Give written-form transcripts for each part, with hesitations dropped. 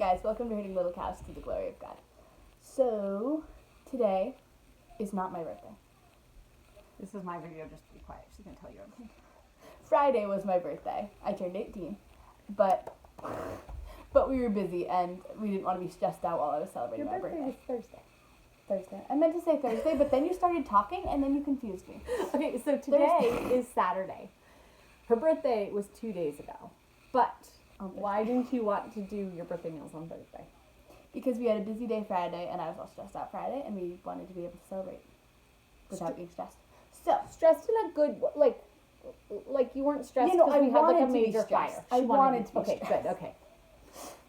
guys, welcome to Herding Little Cows to the Glory of God. So, today is not my birthday. This is my video just to be quiet. She's going to tell you everything. Friday was my birthday. I turned 18. But we were busy and we didn't want to be stressed out while I was celebrating my birthday. Your birthday was Thursday. I meant to say Thursday, but then you started talking and then you confused me. Okay, so today is Saturday. Her birthday was 2 days ago. But why didn't you want to do your birthday meals on Thursday? Because we had a busy day Friday and I was all stressed out Friday and we wanted to be able to celebrate without being stressed. So, stressed in a good way. Like you weren't stressed because we had like a major fire. I wanted to be Okay, stressed. good, okay.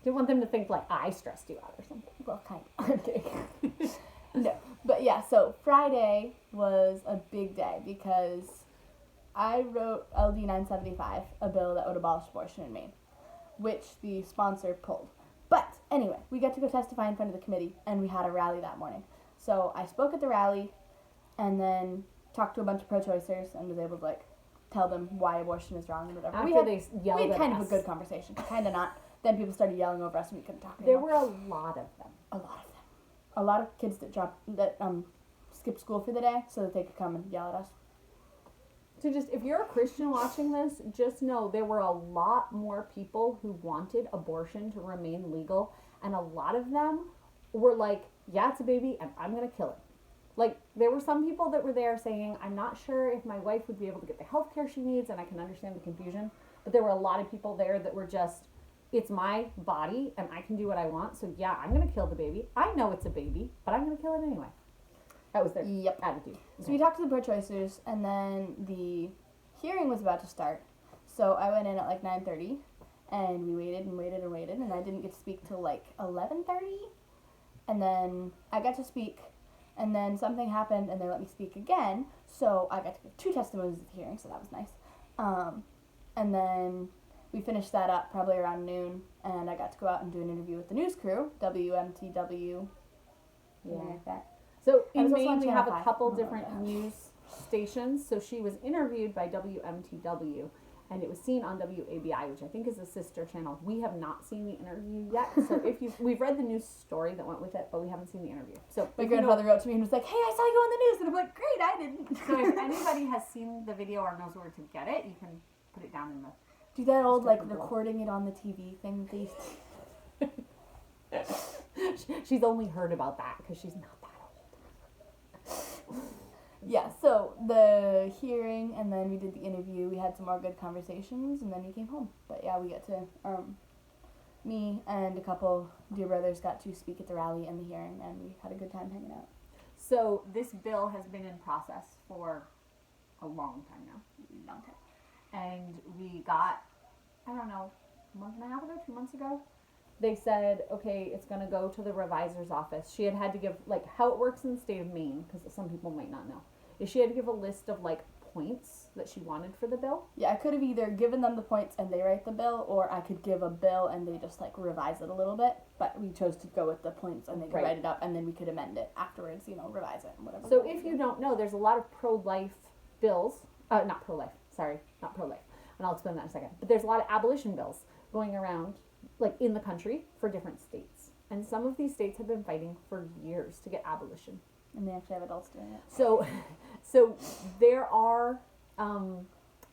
Didn't want them to think like I stressed you out or something. Well, kind of. I'm kidding. No. But yeah, so Friday was a big day because I wrote LD 975, a bill that would abolish abortion in Maine, which the sponsor pulled. But anyway, we got to go testify in front of the committee, and we had a rally that morning. So I spoke at the rally, and then talked to a bunch of pro-choicers, and was able to tell them why abortion is wrong and whatever. After they yelled we had at kind us. of a good conversation, kind of not. Then people started yelling over us, and we couldn't talk There anymore. were a lot of them. A lot of them. A lot of kids that skipped school for the day so that they could come and yell at us. So just, if you're a Christian watching this, just know there were a lot more people who wanted abortion to remain legal, and a lot of them were like, yeah, it's a baby, and I'm going to kill it. Like, there were some people that were there saying, I'm not sure if my wife would be able to get the health care she needs, and I can understand the confusion, but there were a lot of people there that were just, it's my body, and I can do what I want, so yeah, I'm going to kill the baby. I know it's a baby, but I'm going to kill it anyway. That was their attitude. Okay. So we talked to the pro-choicers, and then the hearing was about to start. So I went in at 9:30, and we waited and waited and waited, and I didn't get to speak till 11:30. And then I got to speak, and then something happened, and they let me speak again. So I got to give 2 testimonies at the hearing, so that was nice. And then we finished that up probably around noon, and I got to go out and do an interview with the news crew, WMTW. Like that. So I was in also Maine, on we Channel have a 5. couple Oh, different yeah. news stations. So she was interviewed by WMTW, and it was seen on WABI, which I think is a sister channel. We have not seen the interview yet. So we've read the news story that went with it, but we haven't seen the interview. So My grandfather wrote to me and was like, "Hey, I saw you on the news," and I'm like, "Great, I didn't." So if anybody has seen the video or knows where to get it, you can put it down in the. Do that old Description below. recording it on the TV thing, please. She's only heard about that because she's not that old. Yeah, so the hearing, and then we did the interview. We had some more good conversations, and then we came home. But yeah, we got to, me and a couple dear brothers got to speak at the rally and the hearing, and we had a good time hanging out. So this bill has been in process for a long time now. Long time. And we got, I don't know, a month and a half ago, 2 months ago, they said, okay, it's going to go to the revisor's office. She had to give, how it works in the state of Maine, because some people might not know, is she had to give a list of, points that she wanted for the bill. Yeah, I could have either given them the points and they write the bill, or I could give a bill and they just, revise it a little bit. But we chose to go with the points, and they could write it up, and then we could amend it afterwards, revise it and whatever. So if you don't know, there's a lot of pro-life bills, not pro-life, and I'll explain that in a second. But there's a lot of abolition bills going around, in the country for different states. And some of these states have been fighting for years to get abolition. And they actually have adults doing it. So there are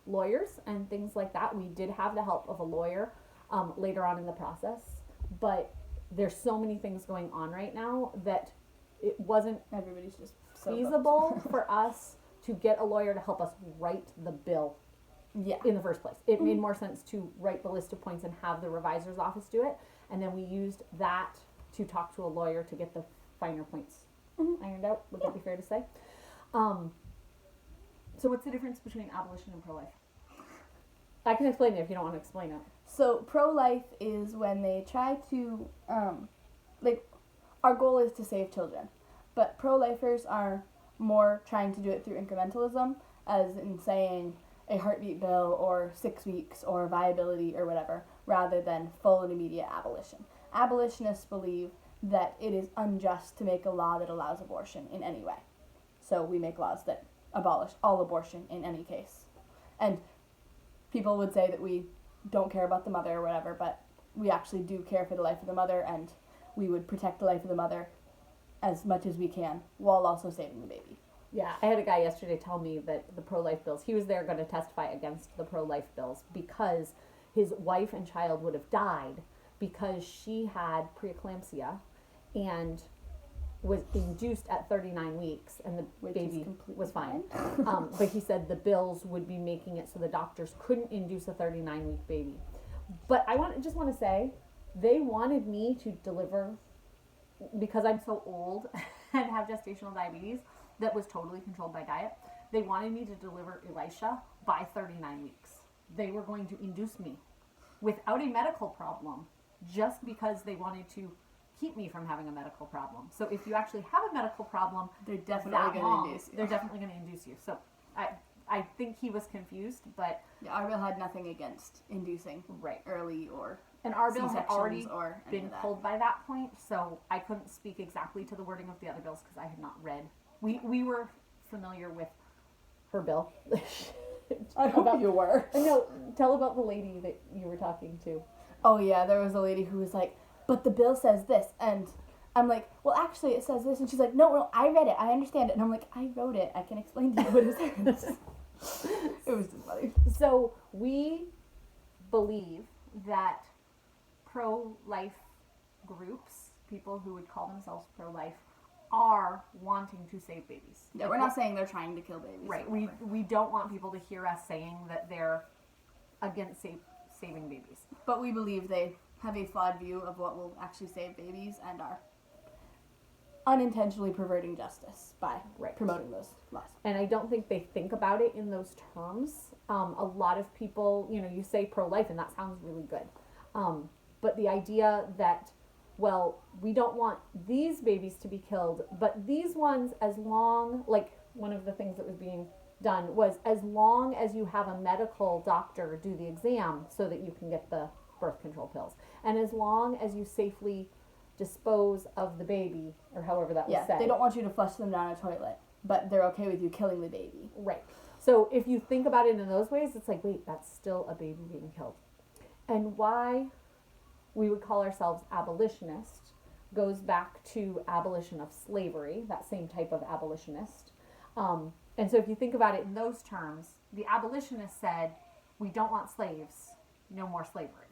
lawyers and things like that. We did have the help of a lawyer later on in the process. But there's so many things going on right now that it wasn't Everybody's just so feasible for us to get a lawyer to help us write the bill in the first place. It made more sense to write the list of points and have the revisor's office do it. And then we used that to talk to a lawyer to get the finer points ironed out. Would that be fair to say? So what's the difference between abolition and pro-life? I can explain it if you don't want to explain it. So pro-life is when they try to, our goal is to save children. But pro-lifers are more trying to do it through incrementalism, as in saying a heartbeat bill or 6 weeks or viability or whatever, rather than full and immediate abolition. Abolitionists believe that it is unjust to make a law that allows abortion in any way. So we make laws that abolish all abortion in any case. And people would say that we don't care about the mother or whatever, but we actually do care for the life of the mother, and we would protect the life of the mother as much as we can while also saving the baby. Yeah, I had a guy yesterday tell me that the pro-life bills, he was there going to testify against the pro-life bills because his wife and child would have died because she had preeclampsia and was induced at 39 weeks and the Which baby is was fine. But he said the bills would be making it so the doctors couldn't induce a 39-week baby. But I just want to say, they wanted me to deliver, because I'm so old and have gestational diabetes that was totally controlled by diet. They wanted me to deliver Elisha by 39 weeks. They were going to induce me without a medical problem just because they wanted to keep me from having a medical problem. So if you actually have a medical problem, They're definitely going to induce you. They're definitely going to induce you. So I think he was confused, but Yeah, our bill had nothing against inducing right. early or And our bill had already or been pulled by that point, so I couldn't speak exactly to the wording of the other bills because I had not read. We were familiar with her bill. I hope you were. No, tell about the lady that you were talking to. Oh yeah, there was a lady who was like, but the bill says this, and I'm like, well actually it says this, and she's like, no, I read it, I understand it, and I'm like, I wrote it, I can explain to you what it says. It was just funny. So we believe that pro-life groups, people who would call themselves pro-life, are wanting to save babies. Yeah, we're not saying they're trying to kill babies. Right. We don't want people to hear us saying that they're against saving babies. But we believe they have a flawed view of what will actually save babies and are unintentionally perverting justice by promoting those laws. And I don't think they think about it in those terms. A lot of people, you say pro-life and that sounds really good. But the idea that, well, we don't want these babies to be killed, but these ones, as long, like one of the things that was being done was as long as you have a medical doctor do the exam so that you can get the birth control pills. And as long as you safely dispose of the baby, or however that was said. Yeah, they don't want you to flush them down a toilet, but they're okay with you killing the baby. Right. So if you think about it in those ways, it's like, wait, that's still a baby being killed. And why we would call ourselves abolitionists goes back to abolition of slavery, that same type of abolitionist. And so if you think about it in those terms, the abolitionists said, we don't want slaves, no more slavery.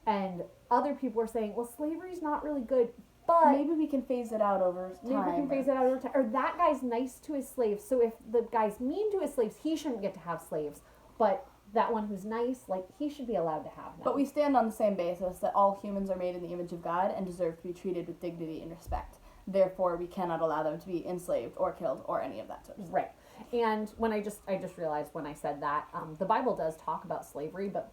And other people were saying, well, slavery's not really good, but maybe we can phase it out over time. Maybe we can phase it out over time. Or that guy's nice to his slaves, so if the guy's mean to his slaves, he shouldn't get to have slaves. But that one who's nice, like, he should be allowed to have them. But we stand on the same basis that all humans are made in the image of God and deserve to be treated with dignity and respect. Therefore, we cannot allow them to be enslaved or killed or any of that sort of stuff. Right. And when I just realized when I said that, the Bible does talk about slavery, but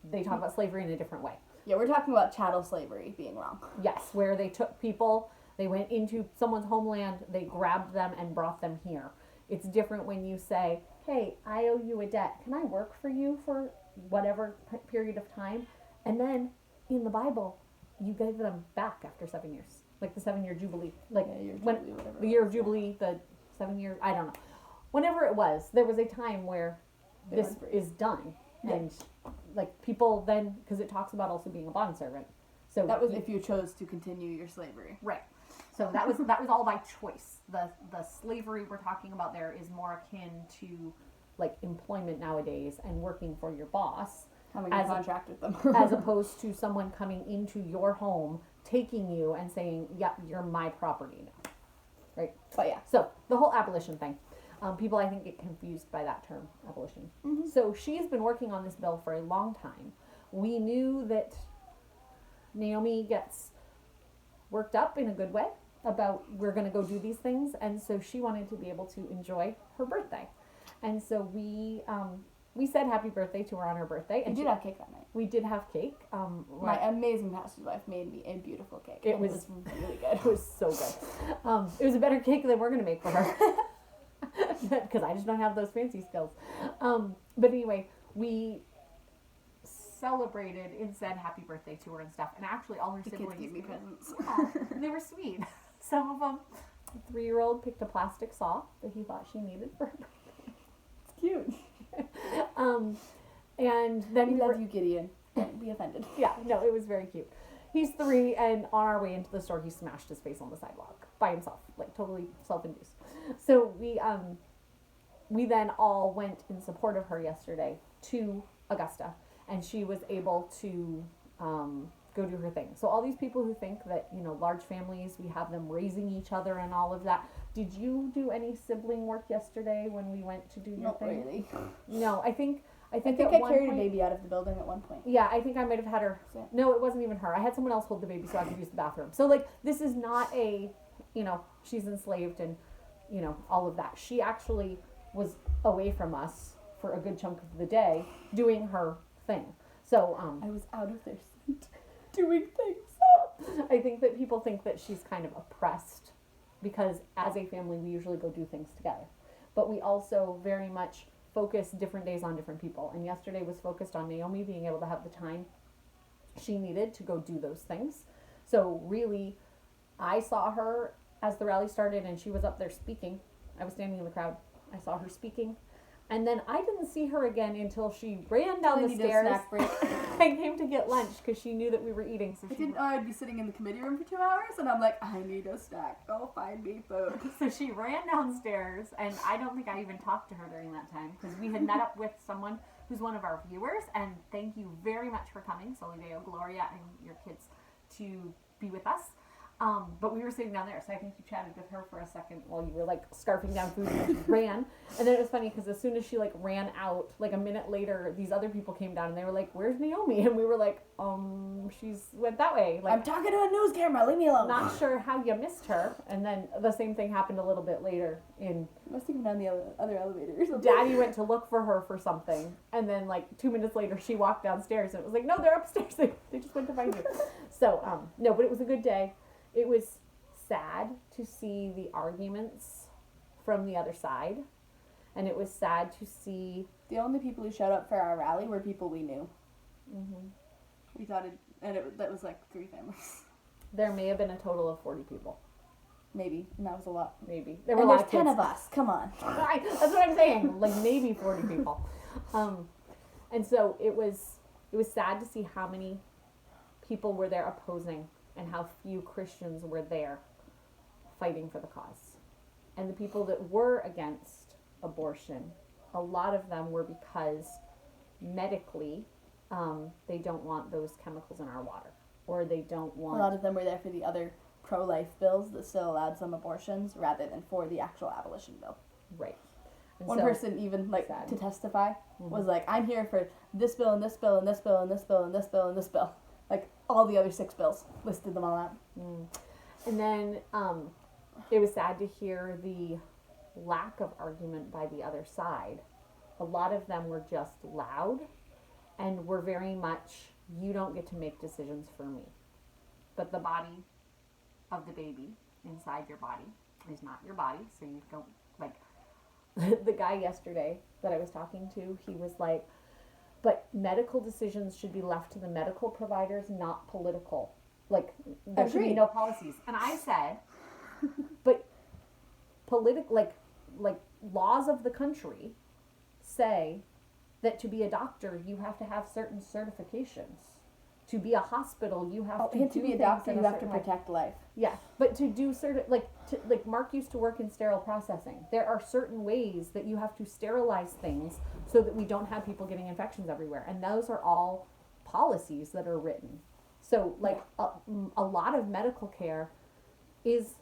they talk about slavery in a different way. Yeah, we're talking about chattel slavery being wrong. Yes, where they took people, they went into someone's homeland, they grabbed them and brought them here. It's different when you say, hey, I owe you a debt. Can I work for you for whatever period of time? And then in the Bible, you give them back after 7 years. Like the 7-year Jubilee. Like the year of Jubilee, the 7 years, I don't know. Whenever it was, there was a time where this is done. Yeah. And like people then, because it talks about also being a bondservant. So that was if you chose to continue your slavery. Right. So that was all by choice. The slavery we're talking about there is more akin to like employment nowadays and working for your boss. Having a contract with them. As opposed to someone coming into your home, taking you and saying, yep, you're my property now. Right? But yeah. So the whole abolition thing. People, I think, get confused by that term, abolition. Mm-hmm. So she's been working on this bill for a long time. We knew that Naomi gets worked up in a good way about we're going to go do these things, and so she wanted to be able to enjoy her birthday. And so we said happy birthday to her on her birthday. And we did have cake that night. We did have cake. My amazing pastor's wife made me a beautiful cake. It was really good. It was so good. It was a better cake than we're going to make for her. Because I just don't have those fancy skills. But anyway, we celebrated and said happy birthday to her and stuff. And actually all her siblings gave me presents. Yeah, they were sweet. Some of them, the 3-year-old picked a plastic saw that he thought she needed for her birthday. It's cute. And then we love you, Gideon. Don't be offended. Yeah, no, it was very cute. He's 3, and on our way into the store, he smashed his face on the sidewalk by himself, like totally self-induced. So we then all went in support of her yesterday to Augusta, and she was able to go do her thing. So all these people who think that, you know, large families, we have them raising each other and all of that. Did you do any sibling work yesterday when we went to do your Not thing? really. No, I think I at carried one a point, baby out of the building at one point. yeah, I think I might have had her. So- No, it wasn't even her. I had someone else hold the baby so I could use the bathroom. So, like, this is not a, you know, she's enslaved and, you know, all of that. She actually was away from us for a good chunk of the day doing her thing. So, I was out of their seat doing things. I think that people think that she's kind of oppressed because as a family, we usually go do things together. But we also very much focus different days on different people. And yesterday was focused on Naomi being able to have the time she needed to go do those things. So really, I saw her as the rally started and she was up there speaking. I was standing in the crowd. I saw her speaking. And then I didn't see her again until she ran down the stairs. Snack break. I came to get lunch because she knew that we were eating. So I didn't know I'd be sitting in the committee room for 2 hours, and I'm like, I need a snack. Go find me food. So she ran downstairs, and I don't think I even talked to her during that time because we had met up with someone who's one of our viewers, and thank you very much for coming, Solideo, Gloria, and your kids to be with us. But we were sitting down there, so I think you chatted with her for a second while you were like scarfing down food and she ran. And then it was funny because as soon as she like ran out, like a minute later, these other people came down and they were like, "Where's Naomi?" And we were like, she's went that way. Like, I'm talking to a news camera. Leave me alone. not sure how you missed her. And then the same thing happened a little bit later in. Must have been on the other elevator or something. Daddy went to look for her for something, and then like 2 minutes later, she walked downstairs, and it was like, "No, they're upstairs. They just went to find you." So no, but it was a good day. It was sad to see the arguments from the other side, and it was sad to see. The only people who showed up for our rally were people we knew. Mm-hmm. We thought that was like 3 families. There may have been a total of 40 people. Maybe, and that was a lot. Maybe there were And a lot there's of 10 kids. of us. Come on. Right, that's what I'm saying. Like maybe 40 people. And so it was sad to see how many people were there opposing and how few Christians were there fighting for the cause. And the people that were against abortion, a lot of them were because medically they don't want those chemicals in our water, or they don't A want. lot of them were there for the other pro-life bills that still allowed some abortions rather than for the actual abolition bill. Right. And One so- person even, like, sad. to testify, Mhm. was like, I'm here for this bill and this bill and this bill and this bill and this bill and this bill. Like, all the other 6 bills. Listed them all out. And then it was sad to hear the lack of argument by the other side. A lot of them were just loud and were very much, you don't get to make decisions for me. But the body of the baby inside your body is not your body, so you don't, like, the guy yesterday that I was talking to, he was like, but medical decisions should be left to the medical providers, not political. Like, there should be Agreed. no policies. And I said, but like laws of the country say that to be a doctor, you have to have certain certifications. To be a hospital, you have to And do to be a things doctor, in you a have to certain way. protect life. Yeah, but to do certain, like Mark used to work in sterile processing. There are certain ways that you have to sterilize things so that we don't have people getting infections everywhere. And those are all policies that are written. So, like, a lot of medical care is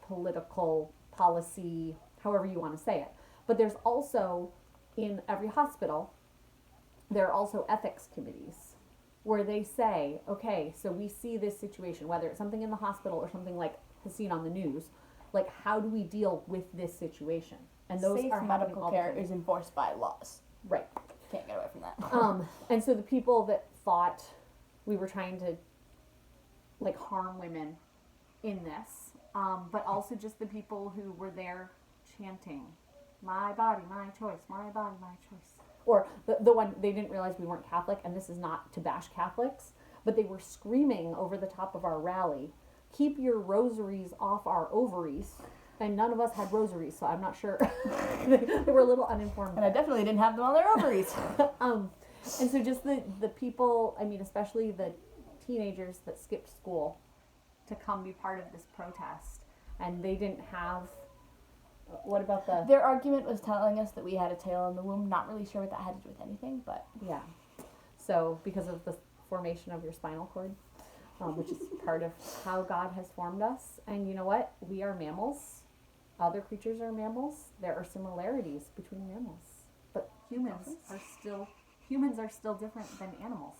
political policy, however you want to say it. But there's also, in every hospital, there are also ethics committees where they say, okay, so we see this situation, whether it's something in the hospital or something like has seen on the news, like how do we deal with this situation? And those Safe are happening medical all the care time. is enforced by laws. Right. Can't get away from that. And so the people that thought we were trying to like harm women in this, but also just the people who were there chanting, my body, my choice, my body, my choice. Or the one, they didn't realize we weren't Catholic, and this is not to bash Catholics, but they were screaming over the top of our rally, keep your rosaries off our ovaries. And none of us had rosaries, so I'm not sure. They were a little uninformed. And I definitely didn't have them on their ovaries. And so just the people, I mean, especially the teenagers that skipped school to come be part of this protest, and they didn't have, what about the... Their argument was telling us that we had a tail in the womb. Not really sure what that had to do with anything, but... Yeah. So because of the formation of your spinal cord, which is part of how God has formed us. And you know what? We are mammals. Other creatures are mammals. There are similarities between mammals. But humans are still different than animals,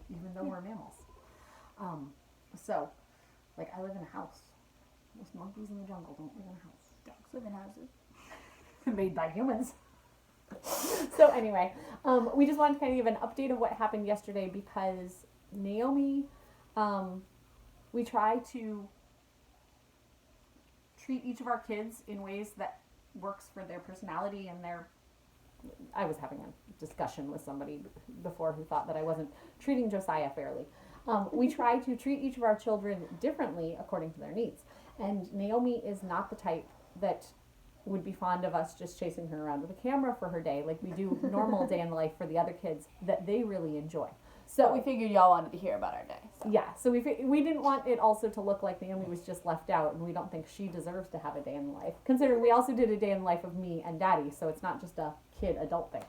even though we're mammals. So, like, I live in a house. Most monkeys in the jungle don't live in a house. Dogs live in houses. Made by humans. So anyway, we just wanted to kind of give an update of what happened yesterday because Naomi, we try to treat each of our kids in ways that works for their personality and their... I was having a discussion with somebody before who thought that I wasn't treating Josiah fairly. We try to treat each of our children differently according to their needs. And Naomi is not the type that would be fond of us just chasing her around with a camera for her day like we do normal day in the life for the other kids that they really enjoy. So we figured y'all wanted to hear about our day. So. Yeah, so we didn't want it also to look like Naomi was just left out, and we don't think she deserves to have a day in the life. Considering we also did a day in the life of me and Daddy, so it's not just a kid-adult thing.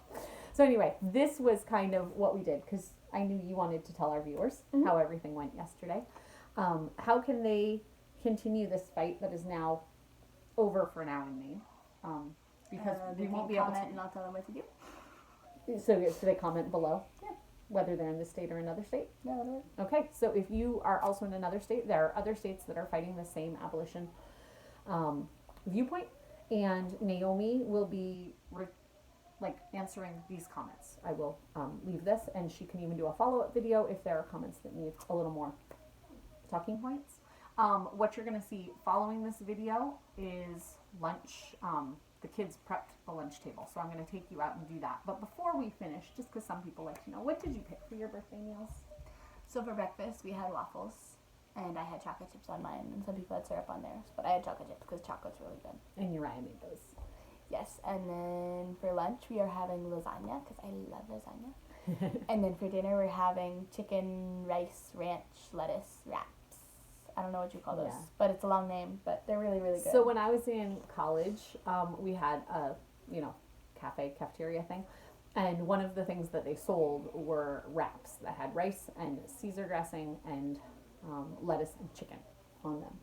So anyway, this was kind of what we did, because I knew you wanted to tell our viewers how everything went yesterday. How can they continue this fight that is now over for now in Maine? Because we won't be able to... comment and I'll tell them what to do. So they comment below? Yeah. Whether they're in this state or another state? Yeah, whatever. Okay, so if you are also in another state, there are other states that are fighting the same abolition viewpoint, and Naomi will be answering these comments. I will leave this, and she can even do a follow-up video if there are comments that need a little more talking points. What you're going to see following this video is lunch. The kids prepped the lunch table, so I'm going to take you out and do that. But before we finish, just because some people like to know, what did you pick for your birthday meals? So for breakfast, we had waffles, and I had chocolate chips on mine, and some people had syrup on theirs, but I had chocolate chips because chocolate's really good. And Uriah made those. Yes, and then for lunch, we are having lasagna, because I love lasagna. And then for dinner, we're having chicken, rice, ranch, lettuce, wraps. I don't know what you call those, but it's a long name, but they're really, really good. So when I was in college, we had a, cafeteria thing, and one of the things that they sold were wraps that had rice and Caesar dressing and lettuce and chicken on them.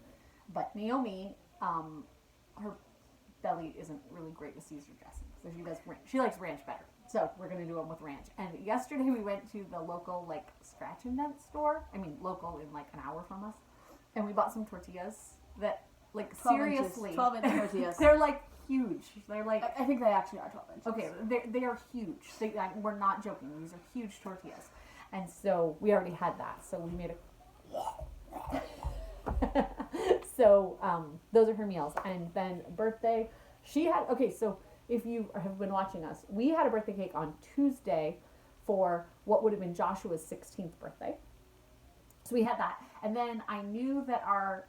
But Naomi, her belly isn't really great with Caesar dressing, so she does ranch. She likes ranch better, so we're gonna do them with ranch. And yesterday we went to the local scratch and dent store. I mean, local in an hour from us. And we bought some tortillas that, seriously. 12-inch tortillas. They're, huge. They're, I think they actually are 12 inches. Okay, they are huge. We're not joking. These are huge tortillas. And so, we already had that. So, we made a... So, those are her meals. And then, birthday, she had... Okay, so, if you have been watching us, we had a birthday cake on Tuesday for what would have been Joshua's 16th birthday. So we had that. And then I knew that our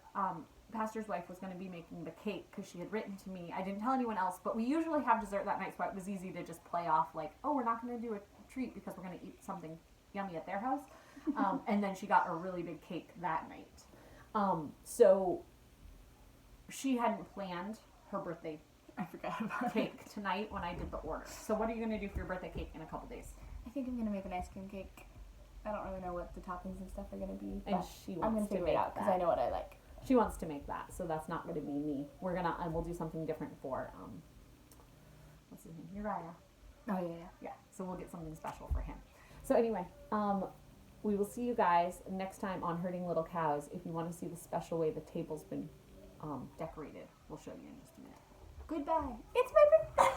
pastor's wife was going to be making the cake because she had written to me. I didn't tell anyone else, but we usually have dessert that night, so it was easy to just play off we're not going to do a treat because we're going to eat something yummy at their house. And then she got a really big cake that night. So she hadn't planned her birthday cake tonight when I did the order. So what are you going to do for your birthday cake in a couple days? I think I'm going to make an ice cream cake. I don't really know what the toppings and stuff are going to be. And she wants I'm going to figure it out because I know what I like. She wants to make that, so that's not going to be me. We'll do something different for, what's his name? Uriah. Oh, yeah. Yeah, so we'll get something special for him. So anyway, we will see you guys next time on Herding Little Cows. If you want to see the special way the table's been decorated, we'll show you in just a minute. Goodbye. It's my birthday.